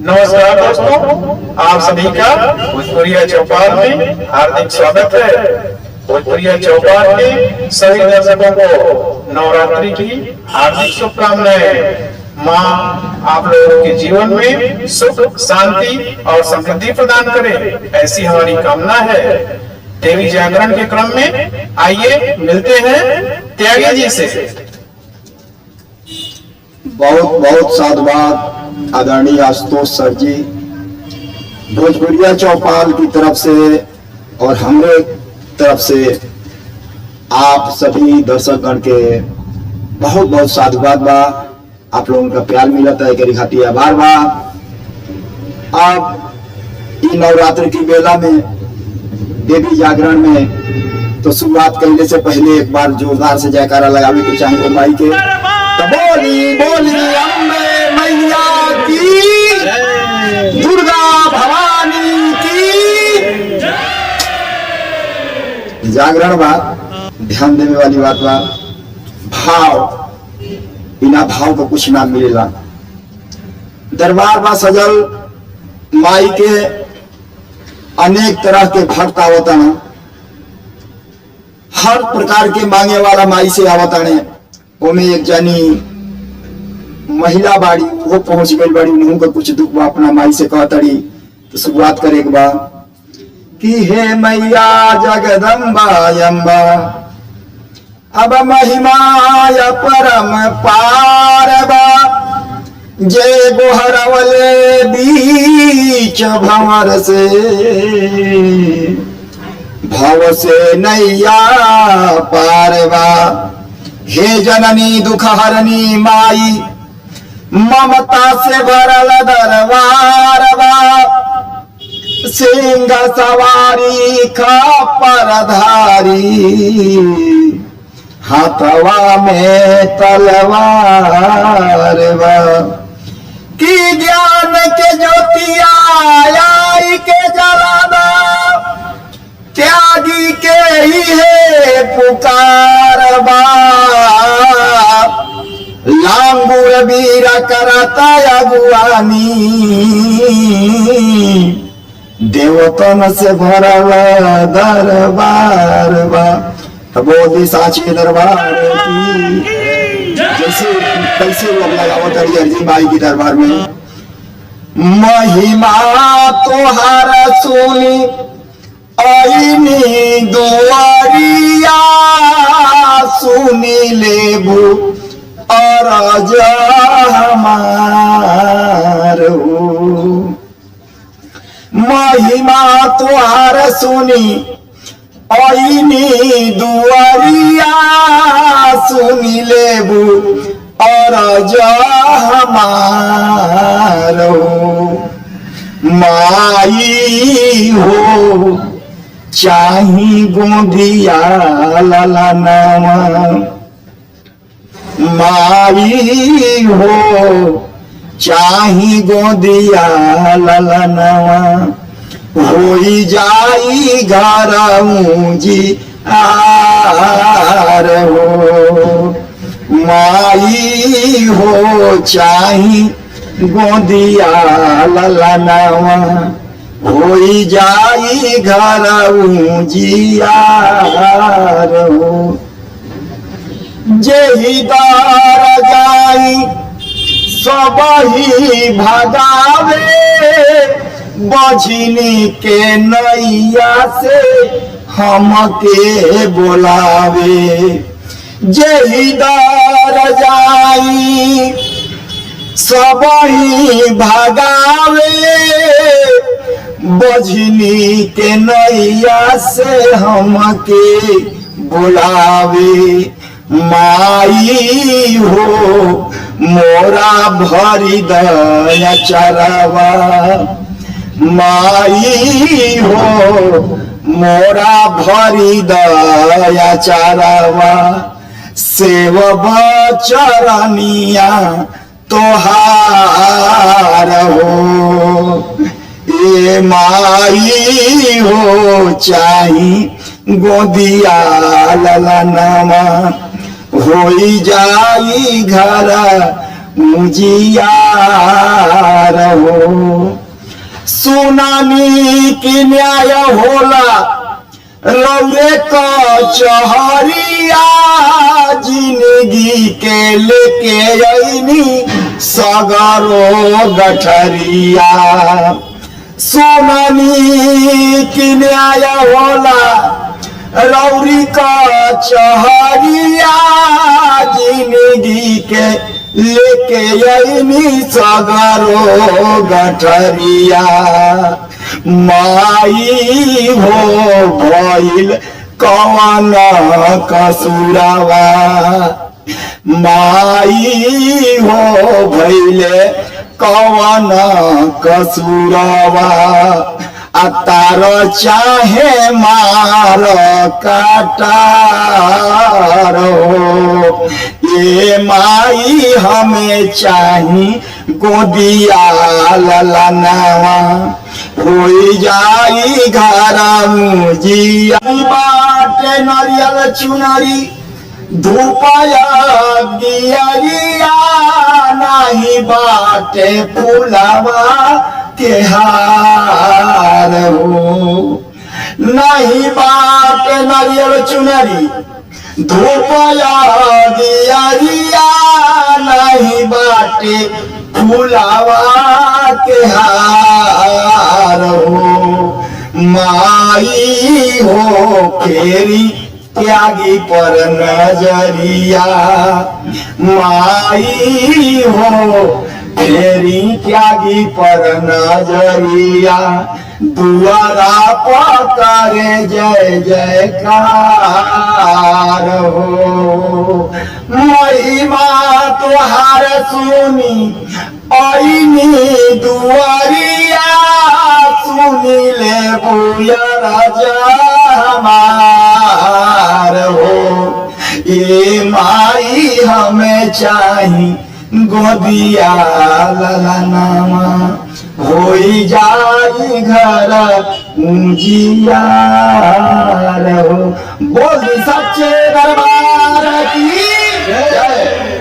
नमस्कार दोस्तों, आप सभी का भोजपुरिया चौपाल में हार्दिक स्वागत है। भोजपुरिया चौपाल के सभी दर्शकों को नवरात्रि की हार्दिक शुभकामनाएं। माँ आप लोगों के जीवन में सुख, शांति और समृद्धि प्रदान करे, ऐसी हमारी कामना है। देवी जागरण के क्रम में आइए मिलते हैं त्यागी जी से। बहुत बहुत साधुवाद आदरणीय आशुतोष सर जी, भोजपुरिया चौपाल की तरफ से और हमारे तरफ से आप सभी दर्शकगण के बहुत बहुत साधुवाद बा। आप लोगों का प्यार मिलता है करी खाती आभार बा। अब इन नवरात्र की बेला में देवी जागरण में तो शुरुआत करने से पहले एक बार जोरदार से जयकारा लगावे के चाहिए माई के। तो बोली बोली अम्बे मैया की, दुर्गा भवानी की। जागरण बात ध्यान देने वाली बात बा। भाव, बिना भाव को कुछ ना मिलेला। दरबार बा सजल, माई के अनेक तरह के भक्त आवता ना, हर प्रकार के मांगे वाला माई से आवता ने। ओमे एक जानी महिला बाड़ी, वो पहुंच गई बाड़ी, उन्हों का कुछ दुख बा, अपना माई से कहतड़ी। तो शुरुआत करे एक बार कि हे मैया जगदम्बा अम्बा, अब महिमा परम पारबा, जय गोहरवले बीच भंवर से, भव से नैया पारबा। हे जननी दुख हरनी माई, ममता से भरल दरबार बा, सिंह सवारी खपर धारी, हाथवा में तलवार बा। कि ज्ञान के ज्योतिया आई के जलाना, त्यागी के ही है पुकार बा। लांगुर वीर करता अगुवानी, देवतन से भरल दरबार बा। बोली साची दरबार की, जैसे कैसे लोग लगावत अर्जी माई की दरबार में। महिमा तोहार सुनी आईनी दुआरिया, सुनी लेबू और हमार। महिमा तोहार सुनी आईनी दुआरिया, सुनी लेबू और हमार। माई हो चाही गोंदिया ललनवा, माई हो चाही गोंदिया ललनवा, होई जाई घर ऊंजी आर हो। माई हो चाही गोंदिया ललनवा, होई जाई घर ऊंजियार हो। जेहि दार जाई सबही भगावे, बझनी के नैया से हमके बोलावे। जेहि दार जाई सबही भगावे, बझनी के नैया से हमके बुलावे। माई हो मोरा भरी दया चरवा, माई हो मोरा भरी दया चरवा। सेव चरनिया तोहार हो। ए माई हो चाही गोदिया ललनवा, होई जाई घर मुजियार हो। सुनानी की न्याय होला रौरे कचहरिया, जिंदगी के लेके अइनी सगरो गठरिया। सुनानी की न्याय होला रौरी कचहरिया, जिंदगी के लेके अइनी सगरो गठरिया। माई हो भइल कवन कसुरवा, माई हो भइले कवन कसुरवा। तार चाहे मार काटार हो, ये माई हमें चाही गोदिया ललनावा। होई जाई घरा मुजिया, बाटे नरियल चुनरी धूपया दियरिया, नहीं बाटे फुलवा के हार हो। नहीं बाटे नरियल चुनरी धूपया दियरिया, नहीं बाटे फुलवा के हार हो। माई हो फेरी त्यागी पर नजरिया, माई हो फेरी त्यागी पर नजरिया। दुआरा पकड़े जय जयकार हो। महिमा तुहार सुनी आईनी दुआरिया, सुनी ले बुया राजा हमार हो। ये माई हमें चाही गोदिया ललनावा, होई जाई घर उजियार हो। बोल सच्चे दरबार की जय।